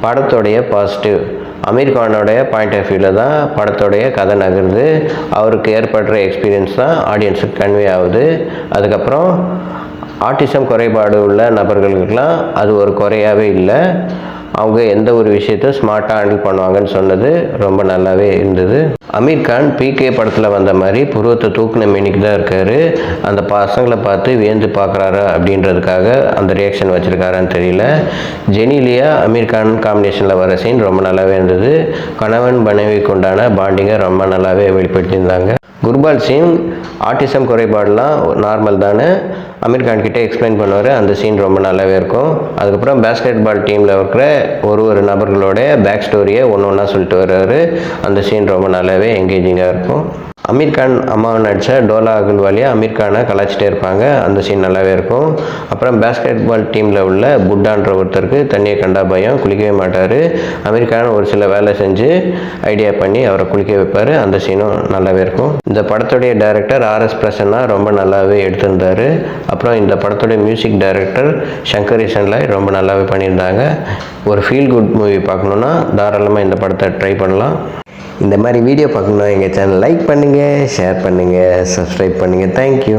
படத்தோடைய positive Amir கானோடைய point of வியூவில் தான் படத்தோடைய கதை நகருது. அவருக்கு ஏற்படுற எக்ஸ்பீரியன்ஸ் தான் ஆடியன்ஸுக்கு கன்வே ஆகுது. அதுக்கப்புறம் ஆட்டிசம் குறைபாடு உள்ள நபர்களுக்கெல்லாம் அது ஒரு குறையாகவே இல்லை. அவங்க எந்த ஒரு விஷயத்தையும் ஸ்மார்ட்டாக ஹேண்டில் பண்ணுவாங்கன்னு சொன்னது ரொம்ப நல்லாவே இருந்தது. அமீர் கான் பிகே படத்தில் வந்த மாதிரி புருவத்தை தூக்குன மேனிக்கு தான் இருக்கார். அந்த பசங்களை பார்த்து வியந்து பார்க்குறாரா அப்படின்றதுக்காக அந்த ரியாக்ஷன் வச்சுருக்காரான்னு தெரியல. ஜெனிலியா அமீர் கான் காம்பினேஷனில் வர சீன் ரொம்ப நல்லாவே இருந்தது. கணவன் மனைவிக்கு உண்டான பாண்டிங்கை ரொம்ப நல்லாவே வெளிப்படுத்தியிருந்தாங்க. குர்பால் சிங் ஆட்டிசம் குறைபாடுலாம் நார்மல் தானே அமீர் கான் கிட்டே எக்ஸ்பிளைன் பண்ணுவார். அந்த சீன் ரொம்ப நல்லாவே இருக்கும். அதுக்கப்புறம் பேஸ்கெட் பால் டீமில் இருக்கிற ஒரு நபர்களோட பேக் ஸ்டோரியை ஒன்று ஒன்றா சொல்லிட்டு வர்றாரு. அந்த சீன் ரொம்ப நல்லாவே என்கேஜிங்காக இருக்கும். அமீர் கான் அம்மாவை நடித்த டோலா அகல்வாலியா அமீர் கானை கலாச்சிட்டே இருப்பாங்க. அந்த சீன் நல்லாவே இருக்கும். அப்புறம் பேஸ்கெட் பால் டீமில் உள்ள புட்டான்ற ஒருத்தருக்கு தண்ணியை கண்டா பயம், குளிக்கவே மாட்டார். அமீர் கான் ஒரு சில வேலை செஞ்சு ஐடியா பண்ணி அவரை குளிக்க வைப்பார். அந்த சீனும் நல்லாவே இருக்கும். இந்த படத்துடைய டைரக்டர் RS பிரசன்னா ரொம்ப நல்லாவே எடுத்திருந்தார். அப்புறம் இந்த படத்துடைய மியூசிக் டைரக்டர் சங்கர் ஈசன்லாய் ரொம்ப நல்லாவே பண்ணியிருந்தாங்க. ஒரு ஃபீல் குட் மூவி பார்க்கணுன்னா தாராளமாக இந்த படத்தை ட்ரை பண்ணலாம். இந்த மாதிரி வீடியோ பார்க்கணுன்னா எங்கள் சேனல் லைக் பண்ணுங்கள், ஷேர் பண்ணுங்கள், சப்ஸ்கிரைப் பண்ணுங்கள். தேங்க்யூ.